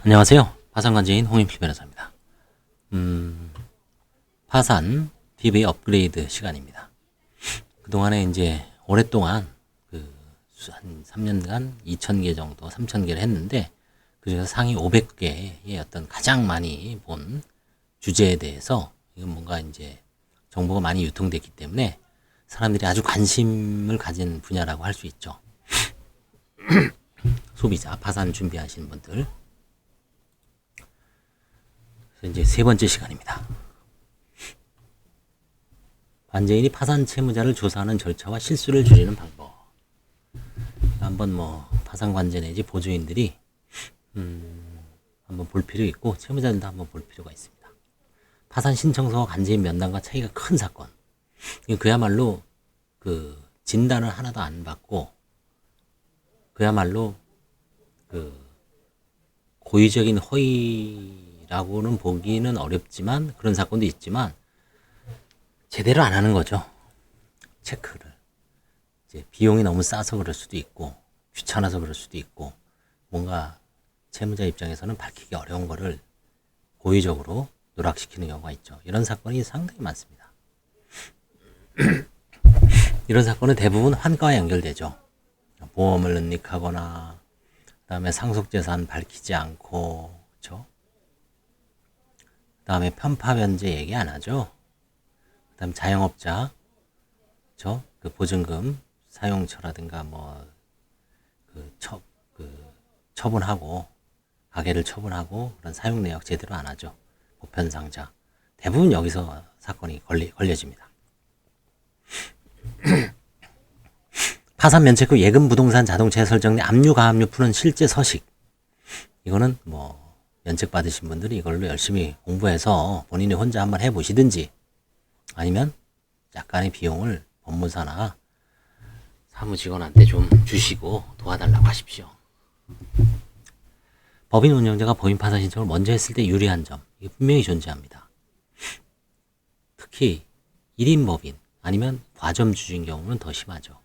안녕하세요. 파산관제인 홍인필 변호사입니다. 파산 DB 업그레이드 시간입니다. 그동안에 이제 오랫동안 한 3년간 2,000개 정도, 3,000개를 했는데 그중에서 상위 500개의 어떤 가장 많이 본 주제에 대해서 이건 뭔가 이제 정보가 많이 유통됐기 때문에 사람들이 아주 관심을 가진 분야라고 할 수 있죠. 소비자, 파산 준비하시는 분들. 이제 세 번째 시간입니다. 관제인이 파산 채무자를 조사하는 절차와 실수를 줄이는 방법. 한번 파산 관제 내지 보조인들이 한번 볼 필요 있고 채무자들도 한번 볼 필요가 있습니다. 파산 신청서와 관제인 면담과 차이가 큰 사건. 그야말로 진단을 하나도 안 받고 그야말로 고의적인 허위라고는 보기는 어렵지만 그런 사건도 있지만 제대로 안 하는 거죠. 체크를. 이제 비용이 너무 싸서 그럴 수도 있고 귀찮아서 그럴 수도 있고 뭔가 채무자 입장에서는 밝히기 어려운 거를 고의적으로 누락시키는 경우가 있죠. 이런 사건이 상당히 많습니다. 이런 사건은 대부분 환가와 연결되죠. 보험을 은닉하거나 그다음에 상속재산 밝히지 않고 그렇죠? 그다음에 편파 변제 얘기 안 하죠. 그다음 자영업자 그 보증금 사용처라든가 처분하고 가게를 처분하고 그런 사용 내역 제대로 안 하죠. 보편상자 대부분 여기서 사건이 걸려집니다. 파산 면책 후 예금 부동산 자동차에 설정 내 압류 가압류 푸는 실제 서식. 이거는 면책 받으신 분들이 이걸로 열심히 공부해서 본인이 혼자 한번 해보시든지 아니면 약간의 비용을 법무사나 사무직원한테 좀 주시고 도와달라고 하십시오. 법인 운영자가 법인 파산 신청을 먼저 했을 때 유리한 점 이게 분명히 존재합니다. 특히 1인 법인 아니면 과점주주인 경우는 더 심하죠.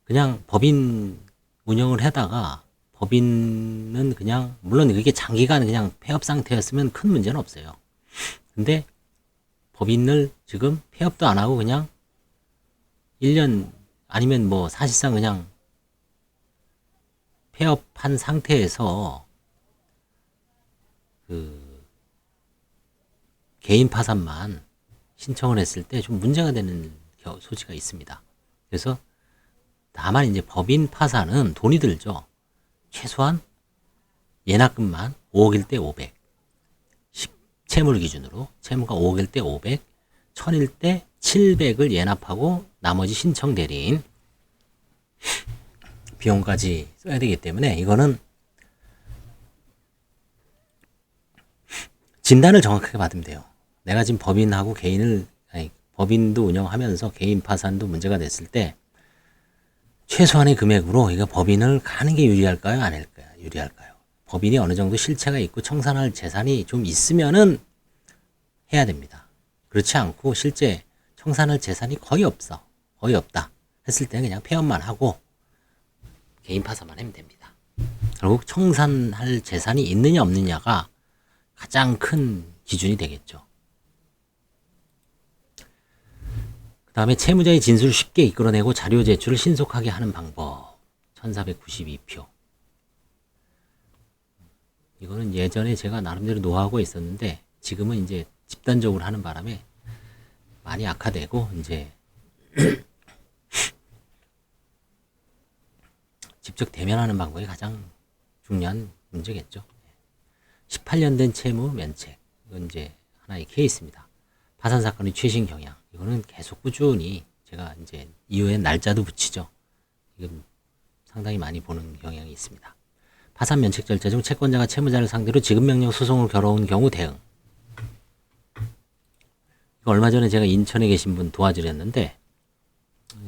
그냥 법인 운영을 하다가 법인은 그냥 물론 그게 장기간 그냥 폐업 상태였으면 큰 문제는 없어요. 근데 법인을 지금 폐업도 안 하고 그냥 1년 아니면 사실상 그냥 폐업한 상태에서 개인 파산만 신청을 했을 때 좀 문제가 되는 소지가 있습니다. 그래서 다만 이제 법인 파산은 돈이 들죠. 최소한 예납금만 5억일 때 500. 채무를 기준으로 채무가 5억일 때 500, 1000일 때 700을 예납하고 나머지 신청 대리인 비용까지 써야 되기 때문에 이거는 진단을 정확하게 받으면 돼요. 내가 지금 법인하고 법인도 운영하면서 개인 파산도 문제가 됐을 때 최소한의 금액으로 이거 법인을 가는 게 유리할까요? 아닐까요? 유리할까요? 법인이 어느 정도 실체가 있고 청산할 재산이 좀 있으면은 해야 됩니다. 그렇지 않고 실제 청산할 재산이 거의 없다 했을 때는 그냥 폐업만 하고 개인 파산만 하면 됩니다. 결국 청산할 재산이 있느냐 없느냐가 가장 큰 기준이 되겠죠. 그 다음에 채무자의 진술을 쉽게 이끌어내고 자료 제출을 신속하게 하는 방법 1492표. 이거는 예전에 제가 나름대로 노하우가 있었는데 지금은 이제 집단적으로 하는 바람에 많이 악화되고 이제 직접 대면하는 방법이 가장 중요한 문제겠죠. 18년 된 채무 면책. 이건 이제 하나의 케이스입니다. 파산 사건의 최신 경향. 이거는 계속 꾸준히 제가 이제 이후에 날짜도 붙이죠. 이건 상당히 많이 보는 경향이 있습니다. 파산 면책 절차 중 채권자가 채무자를 상대로 지급명령 소송을 걸어온 경우 대응. 이거 얼마 전에 제가 인천에 계신 분 도와드렸는데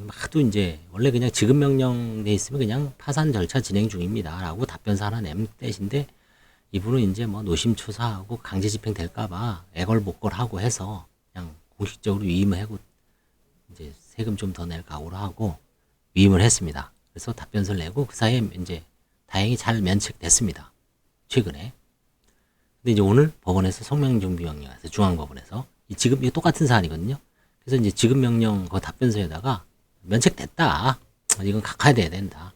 하도 이제 원래 그냥 지급명령 돼 있으면 그냥 파산 절차 진행 중입니다 라고 답변서 하나 내면 떼신데 이분은 이제 노심초사하고 강제 집행될까봐 애걸복걸하고 해서 그냥 공식적으로 위임을 하고 이제 세금 좀 더 낼 각오로 하고 위임을 했습니다. 그래서 답변서를 내고 그 사이에 이제 다행히 잘 면책됐습니다. 최근에. 근데 이제 오늘 법원에서 성명정비명령에서 중앙법원에서 지금 이게 똑같은 사안이거든요. 그래서 이제 지급명령 그 답변서에다가 면책됐다. 이건 각하돼야 된다.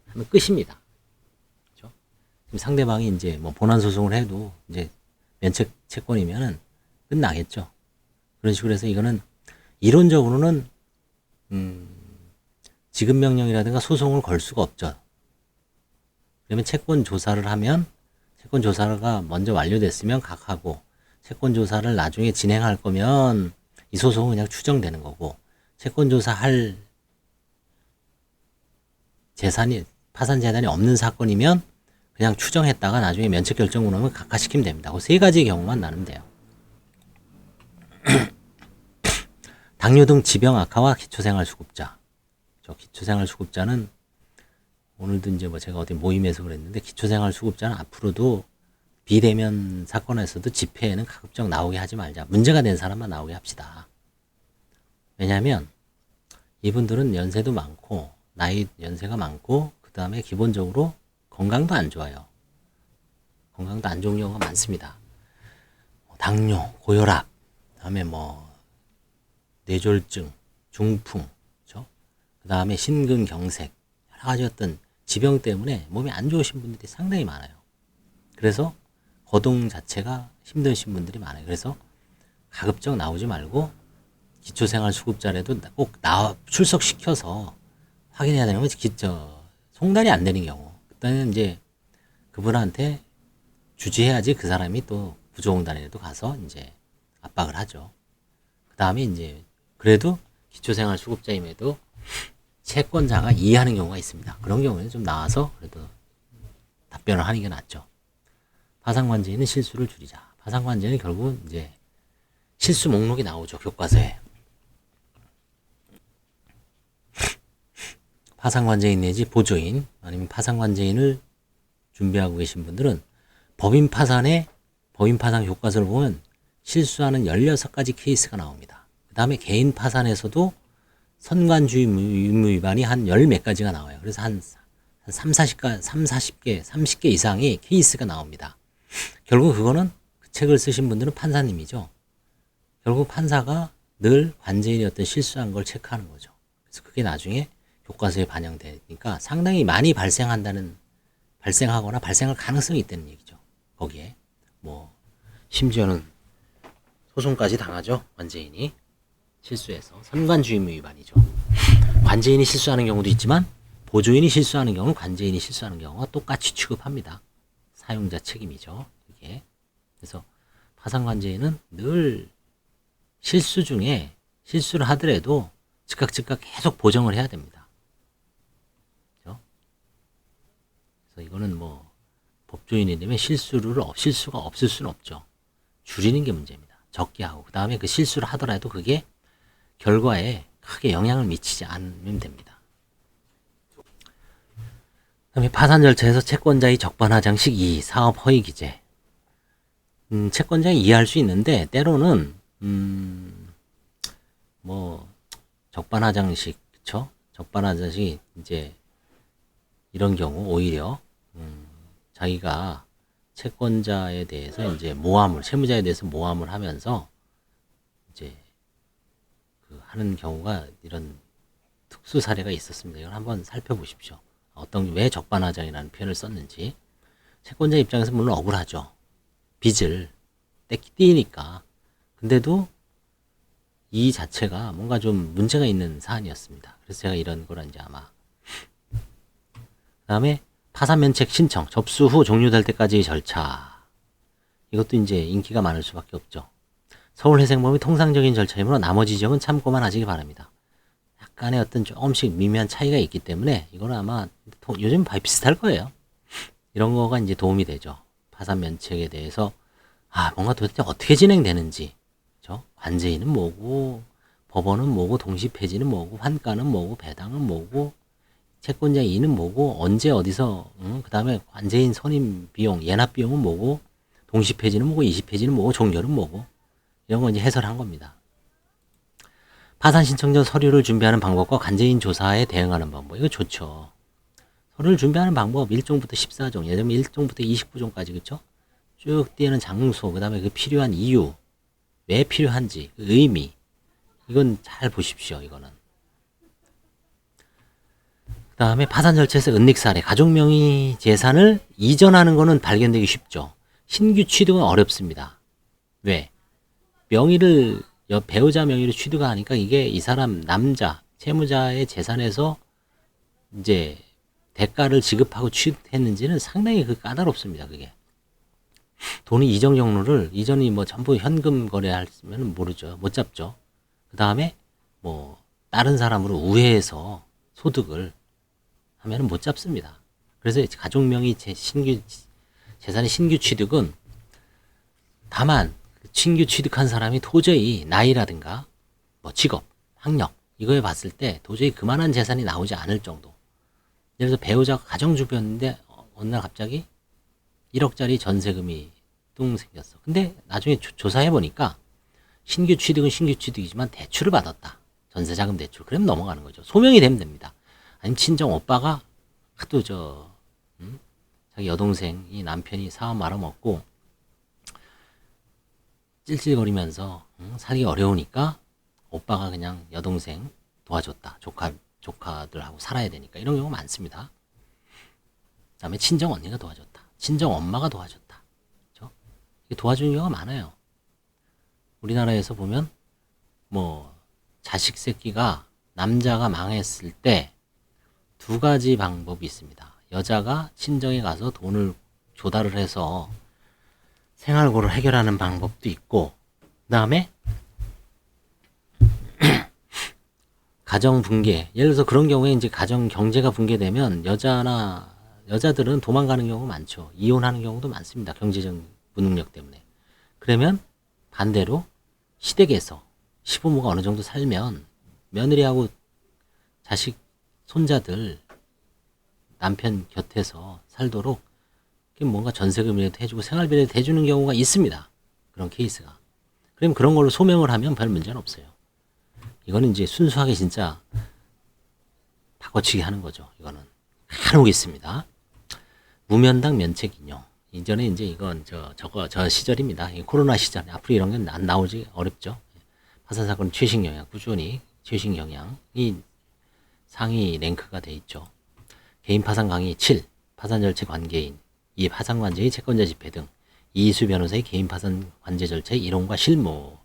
하면 끝입니다. 그렇죠? 지금 상대방이 이제 뭐 본안 소송을 해도 이제 면책 채권이면은 끝나겠죠. 그런 식으로 해서 이거는 이론적으로는 지급명령이라든가 소송을 걸 수가 없죠. 그러면 채권 조사를 하면 채권 조사가 먼저 완료됐으면 각하고 채권 조사를 나중에 진행할 거면 이 소송은 그냥 추정되는 거고 채권 조사할 재산이 파산 재산이 없는 사건이면 그냥 추정했다가 나중에 면책 결정으로 하면 각하시키면 됩니다. 그 세 가지 경우만 나누면 돼요. 당뇨 등 지병 악화와 기초생활수급자. 저 기초생활수급자는 오늘도 이제 뭐 제가 어디 모임에서 그랬는데 기초생활수급자는 앞으로도 비대면 사건에서도 집회에는 가급적 나오게 하지 말자. 문제가 된 사람만 나오게 합시다. 왜냐하면 이분들은 연세도 많고 연세가 많고 그 다음에 기본적으로 건강도 안 좋아요. 건강도 안 좋은 경우가 많습니다. 당뇨, 고혈압, 그다음에 뭐 뇌졸중, 중풍, 그렇죠? 그다음에 심근경색, 여러 가지 어떤 지병 때문에 몸이 안 좋으신 분들이 상당히 많아요. 그래서 거동 자체가 힘드신 분들이 많아요. 그래서 가급적 나오지 말고 기초생활수급자라도 꼭 출석시켜서 확인해야 되는 건 송달이 안 되는 경우. 그때는 이제 그분한테 주지해야지 그 사람이 또 구조공단에도 가서 이제 압박을 하죠. 그 다음에 이제 그래도 기초생활수급자임에도 채권자가 이해하는 경우가 있습니다. 그런 경우에는 좀 나와서 그래도 답변을 하는 게 낫죠. 파산관제인은 실수를 줄이자. 파산관제는 결국은 이제 실수 목록이 나오죠. 교과서에. 파산관제인 내지 보조인 아니면 파산관제인을 준비하고 계신 분들은 법인 파산 교과서를 보면 실수하는 16가지 케이스가 나옵니다. 그 다음에 개인 파산에서도 선관주의 의무 위반이 한 열 몇 가지가 나와요. 그래서 한 30개 이상의 케이스가 나옵니다. 결국 그거는 그 책을 쓰신 분들은 판사님이죠. 결국 판사가 늘 관제인이 어떤 실수한 걸 체크하는 거죠. 그래서 그게 나중에 교과서에 반영되니까 상당히 많이 발생하거나 발생할 가능성이 있다는 얘기죠. 거기에 뭐 심지어는 소송까지 당하죠. 관제인이 실수해서 선관주의 의무 위반이죠. 관제인이 실수하는 경우도 있지만 보조인이 실수하는 경우는 관제인이 실수하는 경우가 똑같이 취급합니다. 사용자 책임이죠. 이게 그래서 파산관제인은 늘 실수 중에 실수를 하더라도 즉각 계속 보정을 해야 됩니다. 그렇죠? 그래서 이거는 뭐 법조인이 되면 실수가 없을 수는 없죠. 줄이는 게 문제입니다. 적게 하고 그 다음에 그 실수를 하더라도 그게 결과에 크게 영향을 미치지 않으면 됩니다. 그다음에 파산 절차에서 채권자의 적반하장식 2. 사업 허위 기재. 채권자가 이해할 수 있는데 때로는 뭐 적반하장식, 그쵸? 적반하장식 이제 이런 경우 오히려 자기가 채권자에 대해서 이제 채무자에 대해서 모함을 하면서 이제 그 하는 경우가 이런 특수 사례가 있었습니다. 이걸 한번 살펴보십시오. 왜 적반하장이라는 표현을 썼는지. 채권자 입장에서 물론 억울하죠. 빚을 떼니까. 근데도 이 자체가 뭔가 좀 문제가 있는 사안이었습니다. 그래서 제가 이런 거를 이제 아마. 그 다음에 파산면책 신청, 접수 후 종료될 때까지의 절차. 이것도 이제 인기가 많을 수밖에 없죠. 서울회생범이 통상적인 절차이므로 나머지 지역은 참고만 하시기 바랍니다. 약간의 어떤 조금씩 미묘한 차이가 있기 때문에 이거는 아마 요즘 비슷할 거예요. 이런 거가 이제 도움이 되죠. 파산면책에 대해서 뭔가 도대체 어떻게 진행되는지, 그렇죠? 관제인은 뭐고, 법원은 뭐고, 동시폐지는 뭐고, 환가는 뭐고, 배당은 뭐고, 채권자 이의는 뭐고, 언제 어디서, 그 다음에 관제인 선임 비용, 예납 비용은 뭐고, 동시폐지는 뭐고, 이시폐지는 뭐고, 종결은 뭐고, 이런 거 이제 해설한 겁니다. 파산 신청 전 서류를 준비하는 방법과 관제인 조사에 대응하는 방법. 이거 좋죠. 서류를 준비하는 방법 1종부터 14종, 예를 들면 1종부터 29종까지 그쵸? 쭉 띄는 장소, 그 다음에 그 필요한 이유, 왜 필요한지, 그 의미, 이건 잘 보십시오. 이거는. 그 다음에 파산 절차에서 은닉 사례, 가족 명의 재산을 이전하는 거는 발견되기 쉽죠. 신규 취득은 어렵습니다. 왜? 명의를 배우자 명의로 취득하니까 이게 이 사람 남자 채무자의 재산에서 이제 대가를 지급하고 취득했는지는 상당히 그 까다롭습니다. 그게 돈의 이전 경로를 이전이 뭐 전부 현금 거래했으면 모르죠. 못 잡죠. 그 다음에 뭐 다른 사람으로 우회해서 소득을 하면은 못 잡습니다. 그래서 가족 명의 신규 재산의 신규 취득은 다만 신규 취득한 사람이 도저히 나이라든가 뭐 직업, 학력 이거에 봤을 때 도저히 그만한 재산이 나오지 않을 정도. 예를 들어서 배우자가 가정주부였는데 어느 날 갑자기 1억짜리 전세금이 뚱 생겼어. 근데 나중에 조사해 보니까 신규 취득은 신규 취득이지만 대출을 받았다. 전세자금 대출. 그러면 넘어가는 거죠. 소명이 되면 됩니다. 아니면 친정 오빠가 하도 자기 여동생이 남편이 사업 말아먹고 찔찔거리면서 살기 어려우니까 오빠가 그냥 여동생 도와줬다. 조카들하고 살아야 되니까 이런 경우 많습니다. 그다음에 친정 언니가 도와줬다. 친정 엄마가 도와줬다. 그렇죠? 도와주는 경우가 많아요. 우리나라에서 보면 뭐 자식 새끼가 남자가 망했을 때 두 가지 방법이 있습니다. 여자가 친정에 가서 돈을 조달을 해서 생활고를 해결하는 방법도 있고, 그 다음에 가정 붕괴. 예를 들어서 그런 경우에 이제 가정 경제가 붕괴되면 여자들은 도망가는 경우가 많죠. 이혼하는 경우도 많습니다. 경제적 무능력 때문에. 그러면 반대로 시댁에서 시부모가 어느 정도 살면 며느리하고 자식, 손자들 남편 곁에서 살도록 뭔가 전세금이라도 해주고 생활비라도 해주는 경우가 있습니다. 그런 케이스가. 그럼 그런 걸로 소명을 하면 별 문제는 없어요. 이거는 이제 순수하게 진짜 바꿔치기 하는 거죠. 이거는 간혹 있습니다. 무면당 면책 인용. 이전에 이제 이건 저 시절입니다. 코로나 시절. 앞으로 이런 건 안 나오지 어렵죠. 파산 사건 최신 경향 꾸준히 최신 경향이 상위 랭크가 돼 있죠. 개인 파산 강의 7, 파산 절차 관계인, 2, 파산 관제의 채권자 집회 등 이희수 변호사의 개인 파산 관제 절차의 이론과 실무.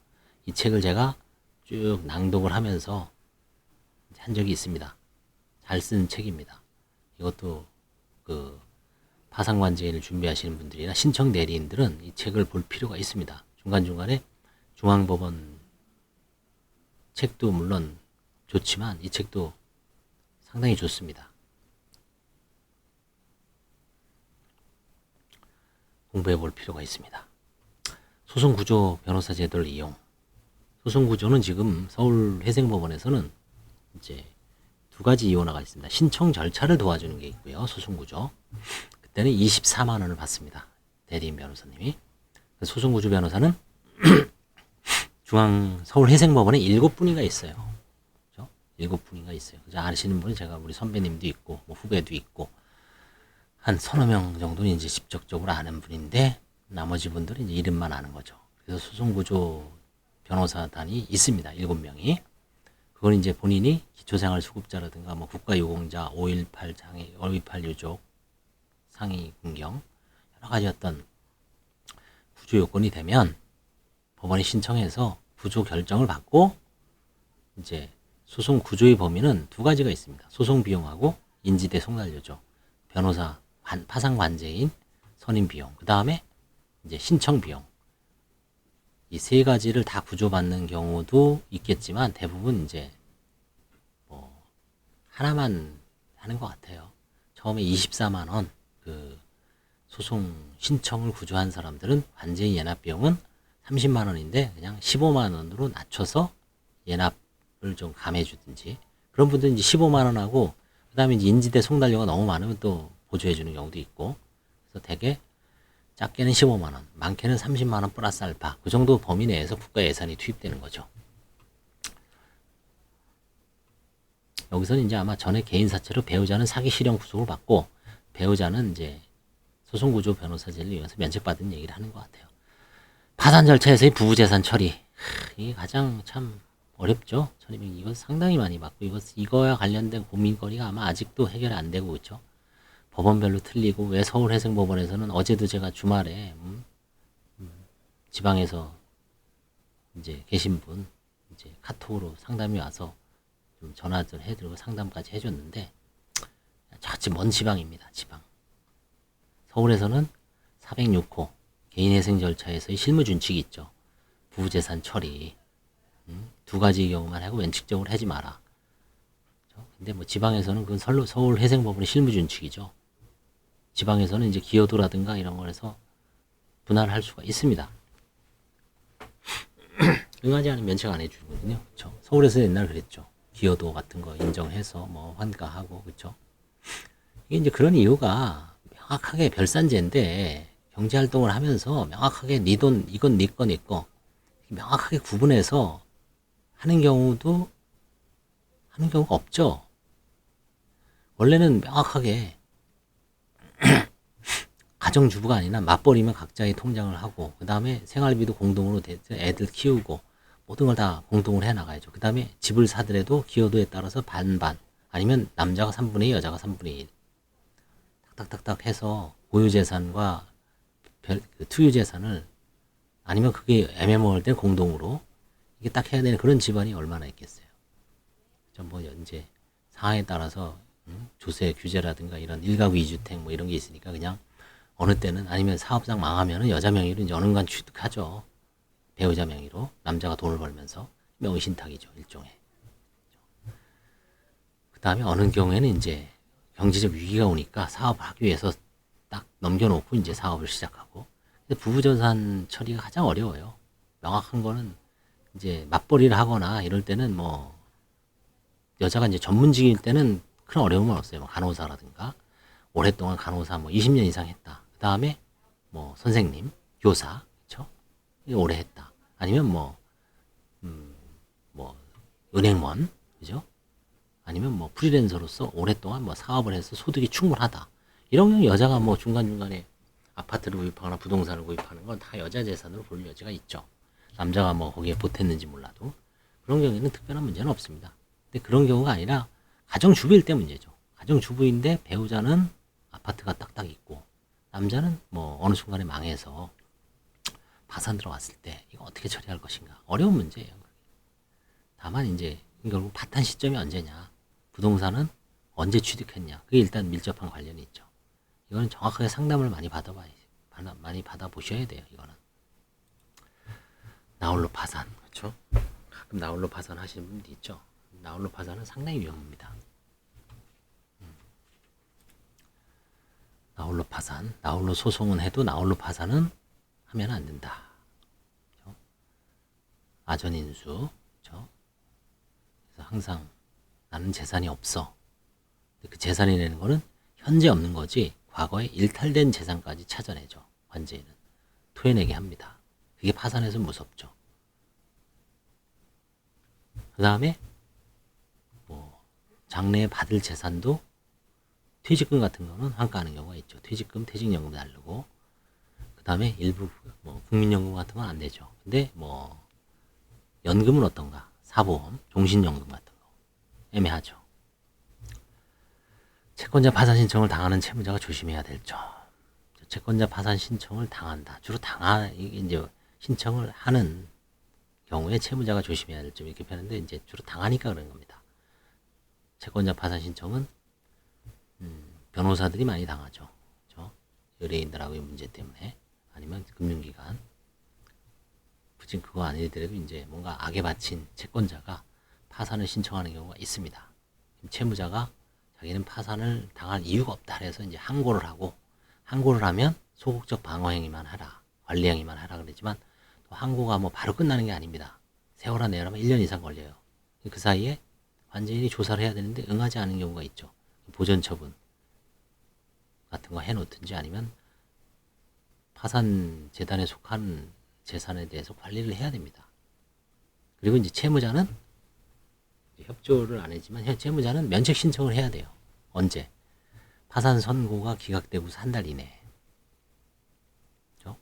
이 책을 제가 쭉 낭독을 하면서 한 적이 있습니다. 잘 쓴 책입니다. 이것도 그 파산 관제인을 준비하시는 분들이나 신청 대리인들은 이 책을 볼 필요가 있습니다. 중간중간에 중앙법원 책도 물론 좋지만 이 책도 상당히 좋습니다. 공부해 볼 필요가 있습니다. 소송구조 변호사 제도를 이용. 소송구조는 지금 서울회생법원에서는 이제 두 가지 이용화가 있습니다. 신청 절차를 도와주는 게 있고요. 소송구조. 그때는 24만 원을 받습니다. 대리인 변호사님이. 소송구조 변호사는 서울회생법원에 7분인가 있어요. 그렇죠? 7분인가 있어요. 아시는 분이 제가 우리 선배님도 있고 뭐 후배도 있고 한 서너 명 정도는 이제 직접적으로 아는 분인데 나머지 분들은 이제 이름만 아는 거죠. 그래서 소송구조 변호사단이 있습니다. 7명이. 그건 이제 본인이 기초생활수급자라든가 뭐 국가유공자, 5.18 장애, 5.18 유족, 상위 군경 여러 가지 어떤 구조 요건이 되면 법원에 신청해서 구조 결정을 받고 이제 소송 구조의 범위는 두 가지가 있습니다. 소송 비용하고 인지대 송달료죠. 변호사 파산 관제인 선임 비용, 그 다음에 이제 신청 비용. 이 세 가지를 다 구조받는 경우도 있겠지만 대부분 이제 뭐 하나만 하는 것 같아요. 처음에 24만 원 그 소송 신청을 구조한 사람들은 관제인 예납 비용은 30만 원인데 그냥 15만 원으로 낮춰서 예납을 좀 감해주든지, 그런 분들은 이제 15만 원하고 그 다음에 이제 인지대 송달료가 너무 많으면 또 보조해주는 경우도 있고, 그래서 대개 작게는 15만 원, 많게는 30만 원 플러스 알파, 그 정도 범위 내에서 국가 예산이 투입되는 거죠. 여기서는 이제 아마 전에 개인 사채로 배우자는 사기 실형 구속을 받고 배우자는 이제 소송구조 변호사 제를 이용해서 면책받은 얘기를 하는 것 같아요. 파산 절차에서의 부부재산 처리. 이게 가장 참 어렵죠. 처리명 이거 상당히 많이 받고 이거와 관련된 고민거리가 아마 아직도 해결이 안 되고 있죠. 법원별로 틀리고 왜 서울해생법원에서는 어제도 제가 주말에 지방에서 이제 계신 분 이제 카톡으로 상담이 와서 좀 전화 좀 해드리고 상담까지 해줬는데 자칫 먼 지방입니다. 지방. 서울에서는 406호 개인회생 절차에서의 실무준칙이 있죠. 부부재산 처리. 두 가지 경우만 하고 원칙적으로 하지 마라. 근데 뭐 지방에서는 그건 서울회생법원의 실무준칙이죠. 지방에서는 이제 기여도라든가 이런 거에서 분할을 할 수가 있습니다. 응하지 않으면 면책 안 해주거든요. 그렇죠? 서울에서 옛날 그랬죠. 기여도 같은 거 인정해서 뭐 환가하고 그렇죠. 이게 이제 그런 이유가 명확하게 별산제인데 경제 활동을 하면서 명확하게 네 돈 이건 네 거 내 거 명확하게 구분해서 하는 경우가 없죠. 원래는 명확하게 가정주부가 아니라 맞벌이면 각자의 통장을 하고 그 다음에 생활비도 공동으로 애들 키우고 모든 걸 다 공동으로 해나가야죠. 그 다음에 집을 사더라도 기여도에 따라서 반반 아니면 남자가 3분의 2 여자가 3분의 1 탁탁탁탁 해서 고유재산과 투유재산을 아니면 그게 애매모호할 때 공동으로 이게 딱 해야 되는 그런 집안이 얼마나 있겠어요. 뭐 이제 상황에 따라서 조세 규제라든가 이런 일가구 2주택 뭐 이런 게 있으니까 그냥 어느 때는 아니면 사업장 망하면은 여자 명의로 이제 어느 간 취득하죠. 배우자 명의로 남자가 돈을 벌면서 명의신탁이죠 일종의. 그 다음에 어느 경우에는 이제 경제적 위기가 오니까 사업을 하기 위해서 딱 넘겨놓고 이제 사업을 시작하고. 근데 부부재산 처리가 가장 어려워요. 명확한 거는 이제 맞벌이를 하거나 이럴 때는 뭐 여자가 이제 전문직일 때는 그런 어려움은 없어요. 뭐 간호사라든가 오랫동안 간호사 뭐 20년 이상 했다. 그 다음에 뭐 선생님, 교사, 그렇죠? 오래 했다. 아니면 뭐 은행원, 그죠? 아니면 뭐 프리랜서로서 오랫동안 뭐 사업을 해서 소득이 충분하다. 이런 경우 여자가 뭐 중간중간에 아파트를 구입하거나 부동산을 구입하는 건 다 여자 재산으로 볼 여지가 있죠. 남자가 뭐 거기에 보탰는지 몰라도 그런 경우에는 특별한 문제는 없습니다. 근데 그런 경우가 아니라 가정주부일 때 문제죠. 가정주부인데 배우자는 아파트가 딱딱 있고 남자는 뭐 어느 순간에 망해서 파산 들어왔을 때 이거 어떻게 처리할 것인가 어려운 문제예요. 다만 이제 결국 파탄 시점이 언제냐, 부동산은 언제 취득했냐, 그게 일단 밀접한 관련이 있죠. 이거는 정확하게 상담을 많이 받아보셔야 돼요. 이거는 나홀로 파산, 그렇죠? 가끔 나홀로 파산 하시는 분들 있죠. 나홀로 파산은 상당히 위험합니다. 나홀로 파산, 나홀로 소송은 해도 나홀로 파산은 하면 안 된다. 그렇죠? 아전인수, 그렇죠? 그래서 항상 나는 재산이 없어. 그 재산이라는 거는 현재 없는 거지 과거에 일탈된 재산까지 찾아내죠. 관제인은 토해내게 합니다. 그게 파산해서 무섭죠. 그 다음에 뭐 장래에 받을 재산도 퇴직금 같은 거는 환가하는 경우가 있죠. 퇴직금, 퇴직연금 다르고 그 다음에 일부 뭐 국민연금 같은 건 안 되죠. 근데 뭐 연금은 어떤가? 사보험, 종신연금 같은 거 애매하죠. 채권자 파산 신청을 당하는 채무자가 조심해야 될 점. 채권자 파산 신청을 당한다. 주로 이제 신청을 하는 경우에 채무자가 조심해야 될 점 이렇게 표현하는데 이제 주로 당하니까 그런 겁니다. 채권자 파산 신청은 변호사들이 많이 당하죠. 그렇죠? 의뢰인들하고의 문제 때문에 아니면 금융기관. 굳이 그거 아니더라도 이제 뭔가 악에 바친 채권자가 파산을 신청하는 경우가 있습니다. 채무자가 자기는 파산을 당할 이유가 없다 해서 이제 항고를 하고 항고를 하면 소극적 방어 행위만 하라, 관리 행위만 하라 그러지만 또 항고가 뭐 바로 끝나는 게 아닙니다. 세월아 내라면 1년 이상 걸려요. 그 사이에 관제인이 조사를 해야 되는데 응하지 않은 경우가 있죠. 보전 처분 같은 거 해놓든지 아니면 파산 재단에 속한 재산에 대해서 관리를 해야 됩니다. 그리고 이제 채무자는 협조를 안 했지만 채무자는 면책 신청을 해야 돼요. 언제? 파산 선고가 기각되고서 한 달 이내에. 그렇죠?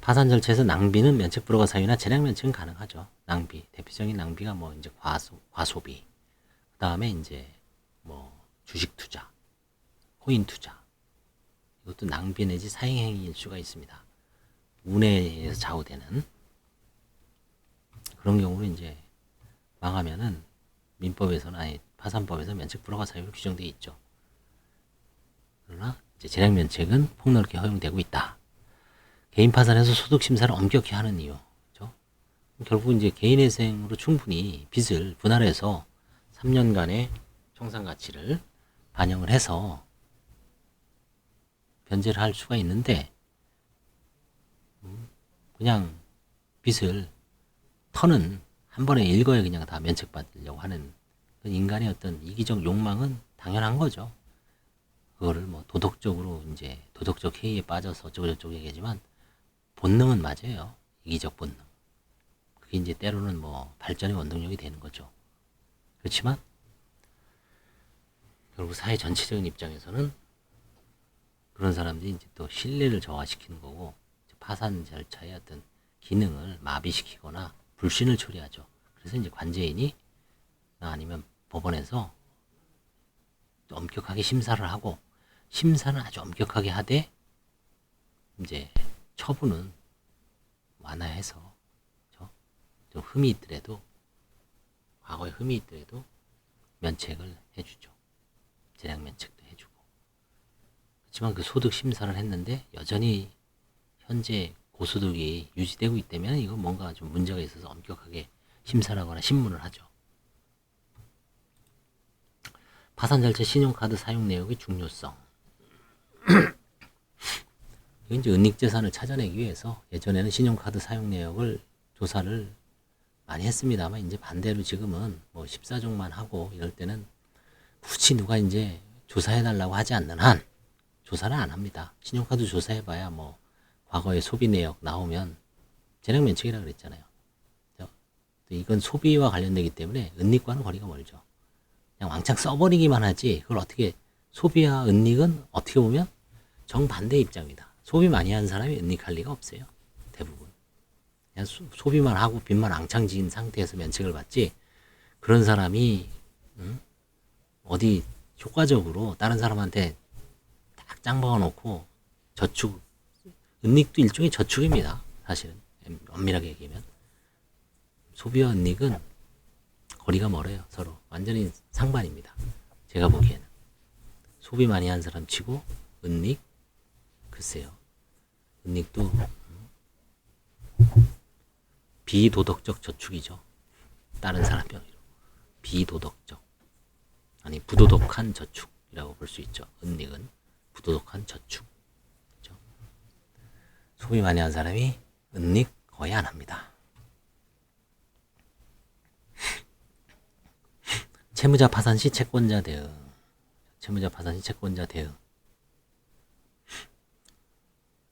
파산 절차에서 낭비는 면책 불허가 사유나 재량 면책은 가능하죠. 낭비, 대표적인 낭비가 뭐 이제 과소비, 그 다음에 이제 뭐 주식 투자, 코인 투자, 이것도 낭비 내지 사행행위일 수가 있습니다. 운에서 좌우되는 그런 경우로 이제 망하면은 민법에서는 아니 파산법에서 면책 불허가 사유로 규정되어 있죠. 그러나 이제 재량 면책은 폭넓게 허용되고 있다. 개인 파산에서 소득 심사를 엄격히 하는 이유, 그렇죠? 결국 이제 개인회생으로 충분히 빚을 분할해서 3년간의 청산 가치를 반영을 해서 변제를 할 수가 있는데 그냥 빚을 터는 한 번에 일거에 그냥 다 면책받으려고 하는 인간의 어떤 이기적 욕망은 당연한 거죠. 그거를 뭐 도덕적으로 이제 도덕적 해이에 빠져서 어쩌고저쩌고 얘기하지만 본능은 맞아요. 이기적 본능. 그게 이제 때로는 뭐 발전의 원동력이 되는 거죠. 그렇지만 결국 사회 전체적인 입장에서는 그런 사람들이 이제 또 신뢰를 저하시키는 거고 파산 절차의 어떤 기능을 마비시키거나 불신을 초래하죠. 그래서 이제 관제인이 아니면 법원에서 엄격하게 심사를 하고 심사는 아주 엄격하게 하되 이제 처분은 완화해서 좀 흠이 있더라도 과거에 흠이 있더라도 면책을 해주죠. 재량 면책도 해주고. 그렇지만 그 소득 심사를 했는데 여전히 현재 고소득이 유지되고 있다면 이건 뭔가 좀 문제가 있어서 엄격하게 심사를 하거나 신문을 하죠. 파산 절차 신용카드 사용 내역의 중요성. 이건 이제 은닉재산을 찾아내기 위해서 예전에는 신용카드 사용 내역을 조사를 많이 했습니다만 이제 반대로 지금은 뭐 14종만 하고 이럴 때는 굳이 누가 이제 조사해달라고 하지 않는 한 조사를 안 합니다. 신용카드 조사해봐야 뭐 과거의 소비 내역 나오면 재량 면책이라 그랬잖아요. 이건 소비와 관련되기 때문에 은닉과는 거리가 멀죠. 그냥 왕창 써버리기만 하지 그걸 어떻게 소비와 은닉은 어떻게 보면 정반대 입장입니다. 소비 많이 하는 사람이 은닉할 리가 없어요. 대부분. 그냥 소비만 하고 빚만 앙창 지은 상태에서 면책을 받지 그런 사람이 어디 효과적으로 다른 사람한테 딱 짱박아 놓고 저축 은닉도 일종의 저축입니다. 사실은 엄밀하게 얘기하면 소비와 은닉은 거리가 멀어요. 서로 완전히 상반입니다. 제가 보기에는 소비 많이 한 사람 치고 은닉 글쎄요. 은닉도 비도덕적 저축이죠. 다른 사람 명의로 비도덕적 아니 부도덕한 저축이라고 볼 수 있죠. 은닉은 부도덕한 저축. 그렇죠? 소비 많이 한 사람이 은닉 거의 안 합니다. 채무자 파산 시 채권자 대응. 채무자 파산 시 채권자 대응.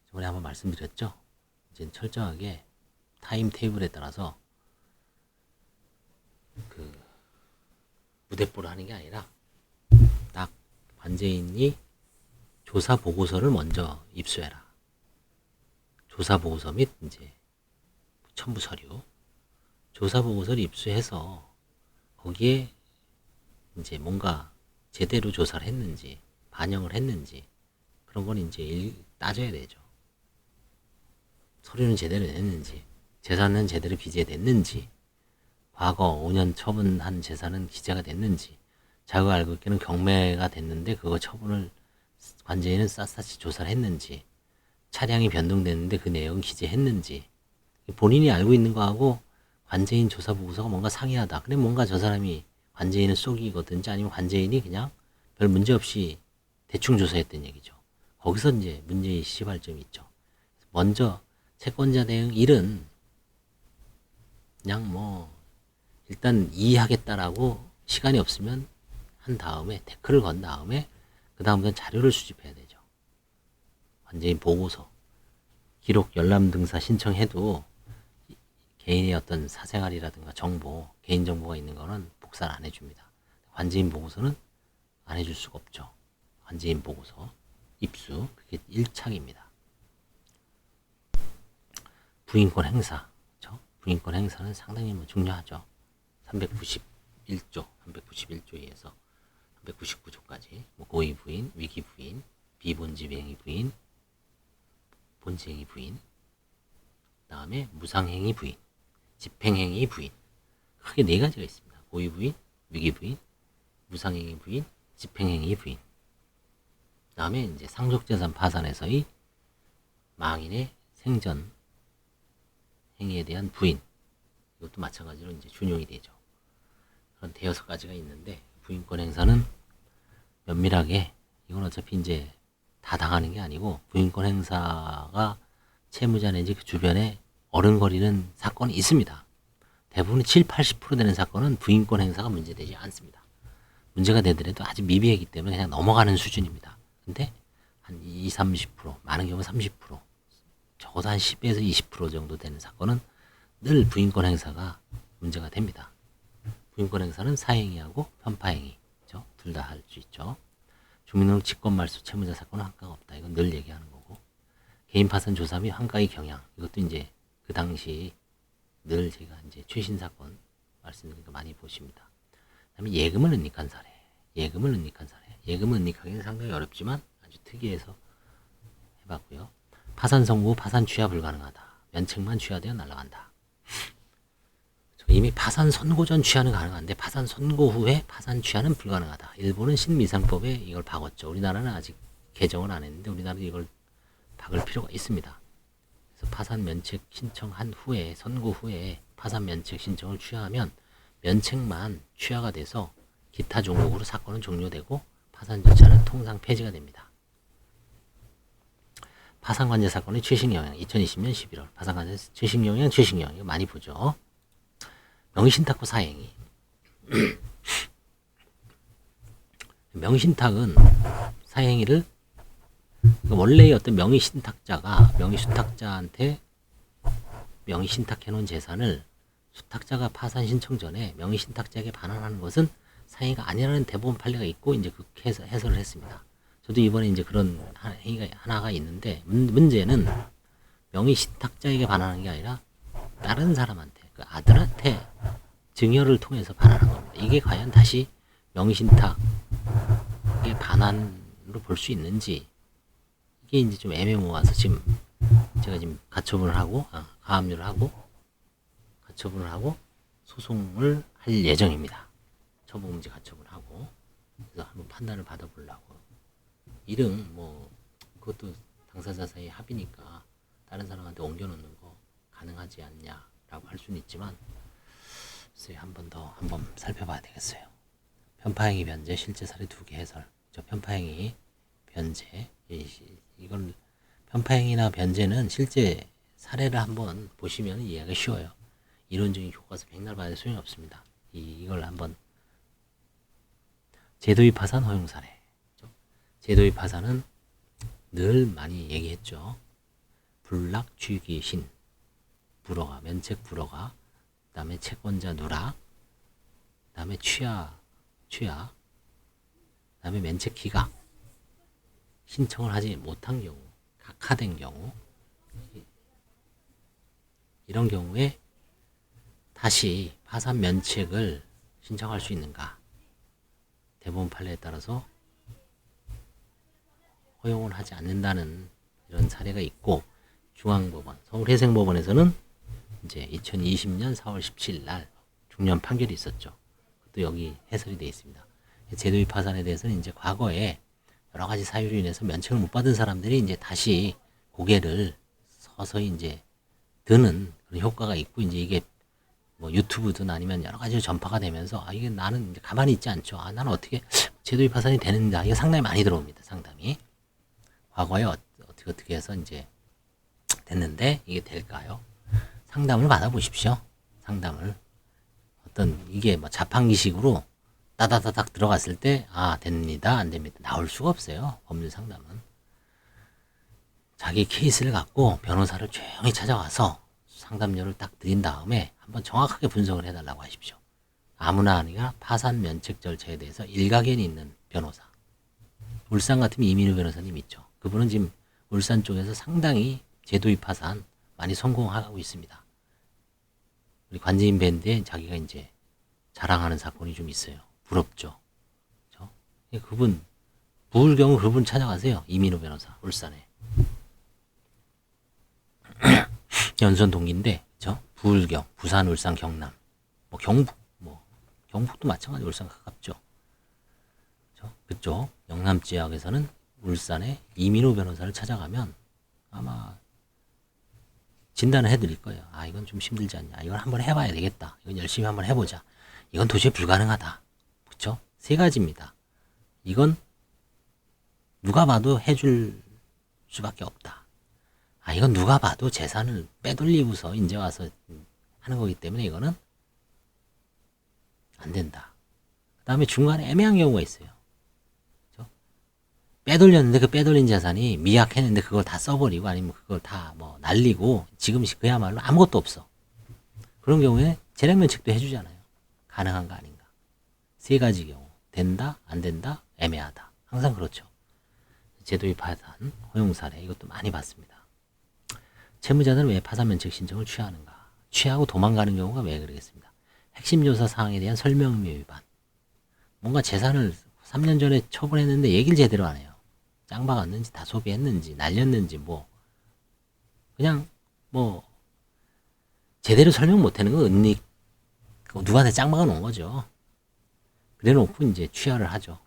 저번에 한번 말씀드렸죠. 이제 철저하게 타임 테이블에 따라서 그 무대뽀를 하는 게 아니라 딱 관제인이 조사 보고서를 먼저 입수해라. 조사 보고서 및 이제 첨부 서류. 조사 보고서를 입수해서 거기에 이제 뭔가 제대로 조사를 했는지 반영을 했는지 그런 건 이제 따져야 되죠. 서류는 제대로 냈는지 재산은 제대로 기재됐는지 과거 5년 처분한 재산은 기재가 됐는지 자기가 알고 있기는 경매가 됐는데 그거 처분을 관제인은 샅샅이 조사를 했는지 차량이 변동됐는데 그 내용은 기재했는지 본인이 알고 있는 거하고 관제인 조사 보고서가 뭔가 상이하다. 그래 뭔가 저 사람이 관제인을 속이거든지 아니면 관제인이 그냥 별 문제 없이 대충 조사했던 얘기죠. 거기서 이제 문제의 시발점이 있죠. 먼저 채권자 대응 1은 그냥 뭐 일단 이해하겠다라고 시간이 없으면 한 다음에 태클을 건 다음에 그 다음부터는 자료를 수집해야 되죠. 관제인 보고서, 기록 열람 등사 신청해도 개인의 어떤 사생활이라든가 정보, 개인정보가 있는 거는 복사를 안 해줍니다. 관제인 보고서는 안 해줄 수가 없죠. 관제인 보고서, 입수, 그게 1착입니다. 부인권 행사, 그렇죠? 부인권 행사는 상당히 중요하죠. 391조, 391조에 의해서 399조까지 고의 부인, 위기 부인, 비본집행위 부인, 본지행위 부인, 그 다음에 무상행위 부인, 집행행위 부인, 크게 4가지가 있습니다. 고의 부인, 위기 부인, 무상행위 부인, 집행행위 부인. 그 다음에 이제 상속재산 파산에서의 망인의 생전 행위에 대한 부인, 이것도 마찬가지로 이제 준용이 되죠. 그런 5가지가 있는데 부인권 행사는 면밀하게, 이건 어차피 이제 다 당하는 게 아니고 부인권 행사가 채무자 내지 그 주변에 어른거리는 사건이 있습니다. 대부분 7, 80% 되는 사건은 부인권 행사가 문제되지 않습니다. 문제가 되더라도 아주 미비하기 때문에 그냥 넘어가는 수준입니다. 근데 한 20, 30%, 많은 경우 30%, 적어도 한 10에서 20% 정도 되는 사건은 늘 부인권 행사가 문제가 됩니다. 부인권 행사는 사행위하고 편파행위, 그렇죠? 둘 다 할 수 있죠. 주민등록 직권말소 채무자 사건은 환가가 없다. 이건 늘 얘기하는 거고. 개인 파산 조사 및 환가의 경향, 이것도 이제 그 당시 늘 제가 이제 최신 사건 말씀드리니까 많이 보십니다. 그다음에 예금을 은닉한 사례, 예금을 은닉한 사례, 예금을 은닉하기는 상당히 어렵지만 아주 특이해서 해봤고요. 파산 선고 후 파산 취하 불가능하다. 면책만 취하되어 날아간다. 이미 파산 선고 전 취하는 가능한데 파산 선고 후에 파산 취하는 불가능하다. 일본은 신미상법에 이걸 박았죠. 우리나라는 아직 개정을 안 했는데 우리나라도 이걸 박을 필요가 있습니다. 그래서 파산 면책 신청한 후에, 선고 후에 파산 면책 신청을 취하하면 면책만 취하가 돼서 기타 종목으로 사건은 종료되고 파산 절차는 통상 폐지가 됩니다. 파산관제 사건의 최신 영향, 2020년 11월 파산관제 최신 영향, 이거 많이 보죠. 명의신탁 후 사행위. 명의신탁은 사행위를 원래의 어떤 명의신탁자가 명의수탁자한테 명의신탁해 놓은 재산을 수탁자가 파산 신청 전에 명의신탁자에게 반환하는 것은 사행위가 아니라는 대법원 판례가 있고 이제 그렇게 해설을 했습니다. 저도 이번에 이제 그런 행위가 하나가 있는데 문제는 명의신탁자에게 반환하는 게 아니라 다른 사람한테, 그 아들한테 증여를 통해서 반환한 겁니다. 이게 과연 다시 명의신탁의 반환으로 볼 수 있는지, 이게 이제 좀 애매모호해서 지금 제가 지금 가처분을 하고 가압류를 하고 가처분을 하고 소송을 할 예정입니다. 처분금지 가처분을 하고, 그래서 한번 판단을 받아보려고. 일은 뭐 그것도 당사자 사이 합의니까 다른 사람한테 옮겨놓는 거 가능하지 않냐라고 할 수는 있지만 한번 살펴봐야 되겠어요. 편파행위 변제 실제 사례 2개 해설. 저 편파행위 변제, 이건 편파행위나 변제는 실제 사례를 한번 보시면 이해가 쉬워요. 이론적인 교과서 백날 봐도 소용이 없습니다. 이걸 한번 제도의 파산 허용 사례. 제도의 파산은 늘 많이 얘기했죠. 불락, 취기, 신, 불허가, 면책 불허가, 그 다음에 채권자 누락, 그 다음에 취하, 그 다음에 면책 기각, 신청을 하지 못한 경우, 각하된 경우, 이런 경우에 다시 파산 면책을 신청할 수 있는가? 대법원 판례에 따라서 허용을 하지 않는다는 이런 사례가 있고, 중앙법원, 서울회생법원에서는 이제 2020년 4월 17일 날 중년 판결이 있었죠. 또 여기 해설이 되어 있습니다. 제도의 파산에 대해서는 이제 과거에 여러 가지 사유로 인해서 면책을 못 받은 사람들이 이제 다시 고개를 서서히 이제 드는 그런 효과가 있고, 이제 이게 뭐 유튜브든 아니면 여러 가지로 전파가 되면서 이게 나는 이제 가만히 있지 않죠. 나는 어떻게 제도의 파산이 되는다. 이게 상당히 많이 들어옵니다. 상당히. 과거에 어떻게 해서 이제 됐는데 이게 될까요? 상담을 받아보십시오. 상담을. 어떤 이게 뭐 자판기식으로 따다다닥 들어갔을 때 됩니다, 안 됩니다. 나올 수가 없어요. 법률 상담은. 자기 케이스를 갖고 변호사를 조용히 찾아와서 상담료를 딱 드린 다음에 한번 정확하게 분석을 해달라고 하십시오. 아무나 아니라 파산 면책 절차에 대해서 일가견이 있는 변호사. 울산 같으면 이민우 변호사님 있죠. 그분은 지금 울산 쪽에서 상당히 제도입 파산 많이 성공하고 있습니다. 우리 관제인 밴드에 자기가 이제 자랑하는 사건이 좀 있어요. 부럽죠. 그렇죠? 그분 부울경우 그분 찾아가세요. 이민우 변호사 울산에. 연선 동기인데, 그렇죠? 부울경, 부산, 울산, 경남, 뭐 경북, 뭐 경북도 마찬가지 울산 가깝죠. 그렇죠? 그쪽 영남 지역에서는 울산에 이민우 변호사를 찾아가면 아마 진단을 해드릴 거예요. 아, 이건 좀 힘들지 않냐? 이건 한번 해봐야 되겠다. 이건 열심히 한번 해보자. 이건 도저히 불가능하다. 그렇죠? 세 가지입니다. 이건 누가 봐도 해줄 수밖에 없다. 아, 이건 누가 봐도 재산을 빼돌리고서 이제 와서 하는 거기 때문에 이거는 안 된다. 그 다음에 중간에 애매한 경우가 있어요. 그렇죠? 빼돌렸는데 그 빼돌린 재산이 미약했는데 그걸 다 써버리고 아니면 그걸 다 뭐 날리고 지금 그야말로 아무것도 없어. 그런 경우에 재량면책도 해주잖아요. 가능한가 아닌가. 세 가지 경우. 된다, 안 된다, 애매하다. 항상 그렇죠. 제도의 파산, 허용 사례 이것도 많이 봤습니다. 채무자들은 왜 파산면책 신청을 취하는가? 취하고 도망가는 경우가 왜 그러겠습니다. 핵심 조사 사항에 대한 설명의무 위반. 뭔가 재산을 3년 전에 처분했는데 얘기를 제대로 안 해요. 짱 박았는지 다 소비했는지 날렸는지 뭐 그냥 뭐 제대로 설명 못하는 건 은닉 누구한테 짱 박아 놓은 거죠. 그래 놓고 이제 취하를 하죠.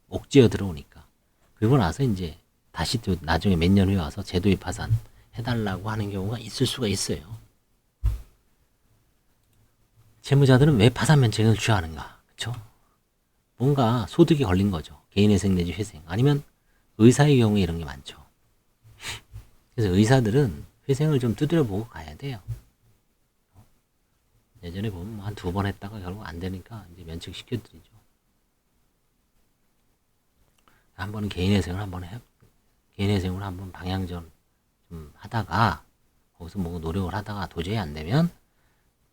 옥지어 들어오니까. 그리고 나서 이제 다시 또 나중에 몇 년 후에 와서 제도의 파산 해달라고 하는 경우가 있을 수가 있어요. 채무자들은 왜 파산 면책을 취하는가? 그렇죠? 뭔가 소득이 걸린 거죠. 개인회생 내지 회생. 아니면 의사의 경우에 이런 게 많죠. 그래서 의사들은 회생을 좀 두드려보고 가야 돼요. 예전에 보면 한 2번 했다가 결국 안 되니까 이제 면책시켜드리죠. 한 번은 개인회생을 개인회생으로 한번 방향전 좀 하다가 거기서 뭐 노력을 하다가 도저히 안 되면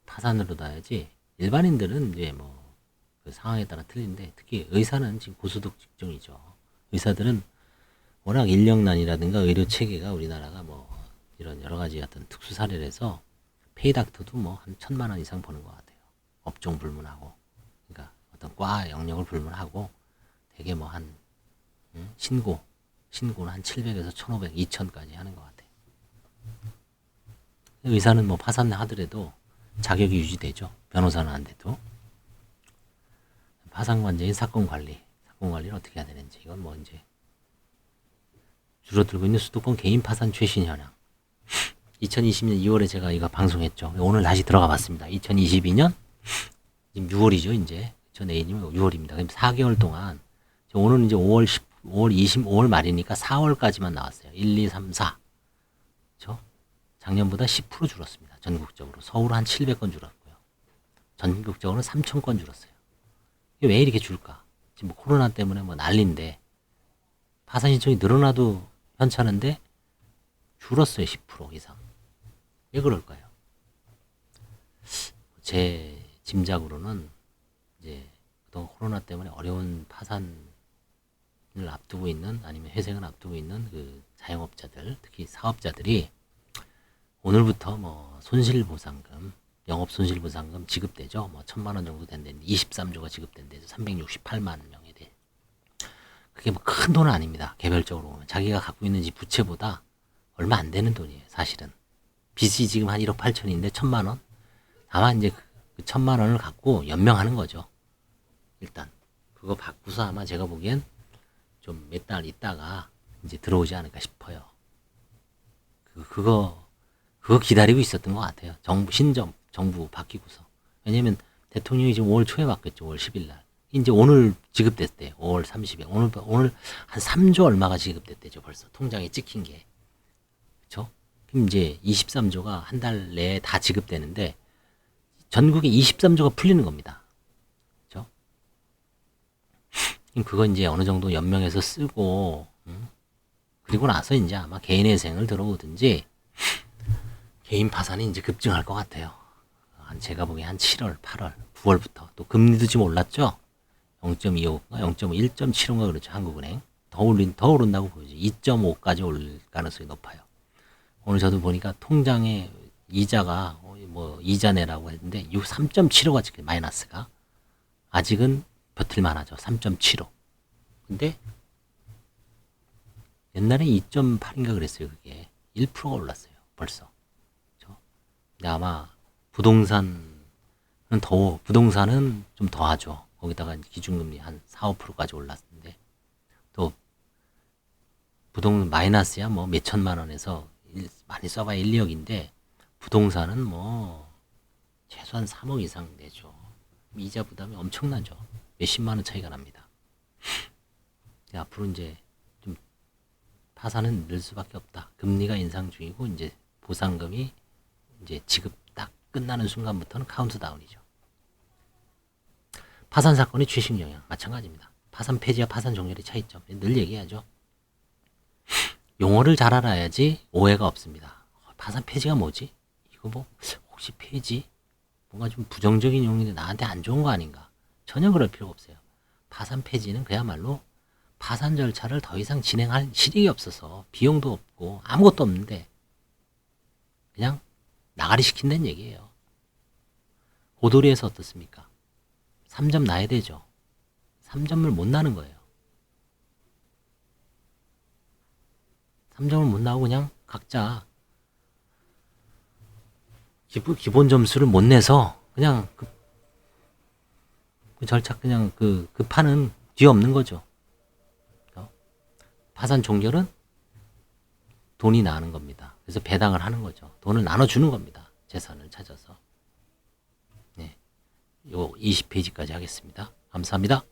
파산으로 둬야지. 일반인들은 이제 뭐 그 상황에 따라 틀린데 특히 의사는 지금 고소득 직종이죠. 의사들은 워낙 인력난이라든가 의료 체계가 우리나라가 뭐 이런 여러 가지 어떤 특수 사례라서 페이닥터도 뭐 한 1,000만 원 이상 버는 것 같아요. 업종 불문하고, 그러니까 어떤 과 영역을 불문하고 되게 뭐 한 신고는 한 700에서 1,500, 2,000까지 하는 것 같아요. 의사는 뭐 파산 하더라도 자격이 유지되죠. 변호사는 안 돼도. 파산관제인 사건 관리를 어떻게 해야 되는지 이건 뭐 이제 줄어들고 있는 수도권 개인 파산 최신 현황. 2020년 2월에 제가 이거 방송했죠. 오늘 다시 들어가 봤습니다. 2022년 지금 6월이죠. 이제 저 내일이면 6월입니다. 그럼 4개월 동안 오늘은 이제 5월 말이니까 4월까지만 나왔어요. 1, 2, 3, 4. 그렇죠? 작년보다 10% 줄었습니다. 전국적으로. 서울 한 700건 줄었고요. 전국적으로는 3,000건 줄었어요. 이게 왜 이렇게 줄까? 지금 뭐 코로나 때문에 뭐 난리인데 파산 신청이 늘어나도 현찮은데 줄었어요. 10% 이상. 왜 그럴까요? 제 짐작으로는 이제 그동안 코로나 때문에 어려운 파산을 앞두고 있는 아니면 회생을 앞두고 있는 그 자영업자들, 특히 사업자들이 오늘부터 뭐 손실보상금, 영업손실보상금 지급되죠. 뭐 1,000만 원 정도 된다는데 23조가 지급된대죠. 368만 명에 대해. 그게 뭐 큰 돈은 아닙니다. 개별적으로 보면. 자기가 갖고 있는 집 부채보다 얼마 안 되는 돈이에요. 사실은. 빚이 지금 한 1억 8천인데 1,000만 원? 다만 이제 그 1,000만 원을 갖고 연명하는 거죠. 일단. 그거 받고서 아마 제가 보기엔 좀 몇 달 있다가 이제 들어오지 않을까 싶어요. 그거 기다리고 있었던 것 같아요. 정부 바뀌고서. 왜냐면 대통령이 지금 5월 초에 바뀌었죠. 5월 10일 날. 이제 오늘 지급됐대요. 5월 30일. 오늘 한 3조 얼마가 지급됐대죠. 벌써. 통장에 찍힌 게. 그쵸? 그럼 이제 23조가 한 달 내에 다 지급되는데 전국에 23조가 풀리는 겁니다. 그쵸? 그럼 그거 이제 어느 정도 연명해서 쓰고, 그리고 나서 이제 아마 개인회생을 들어오든지 개인 파산이 이제 급증할 것 같아요. 제가 보기엔 한 7월, 8월, 9월부터. 또 금리도 지금 올랐죠? 0.25인가 0.1.75인가 그렇죠. 한국은행. 더 오른다고 보이죠. 2.5까지 올 가능성이 높아요. 오늘 저도 보니까 통장에 이자가 뭐 이자 내라고 했는데 3.75가 지금 마이너스가 아직은 버틸만 하죠. 3.75. 근데 옛날에 2.8인가 그랬어요. 그게 1%가 올랐어요. 벌써. 그렇죠? 근데 아마 부동산은 부동산은 좀 더하죠. 거기다가 기준금리 한 4, 5%까지 올랐는데 또 부동산 마이너스야 뭐 몇천만 원에서 많이 써봐야 1, 2억인데 부동산은 뭐 최소한 3억 이상 되죠. 이자 부담이 엄청나죠. 몇십만 원 차이가 납니다. 앞으로 이제 좀 파산은 늘 수밖에 없다. 금리가 인상 중이고 이제 보상금이 이제 지급 딱 끝나는 순간부터는 카운트다운이죠. 파산 사건의 최신 영향 마찬가지입니다. 파산 폐지와 파산 종결의 차이점 늘 얘기하죠. 용어를 잘 알아야지 오해가 없습니다. 파산 폐지가 뭐지? 이거 뭐 혹시 폐지? 뭔가 좀 부정적인 용어인데 나한테 안 좋은 거 아닌가? 전혀 그럴 필요가 없어요. 파산 폐지는 그야말로 파산 절차를 더 이상 진행할 실익이 없어서 비용도 없고 아무것도 없는데 그냥 나가리 시킨다는 얘기예요. 고도리에서 어떻습니까? 3점 나야 되죠. 3점을 못 나는 거예요. 3점을 못 나오고 그냥 각자 기본 점수를 못 내서 그냥 그 절차 그냥 그 판은 뒤엎는 거죠. 파산 종결은 돈이 나는 겁니다. 그래서 배당을 하는 거죠. 돈을 나눠주는 겁니다. 재산을 찾아서. 네. 요 20페이지까지 하겠습니다. 감사합니다.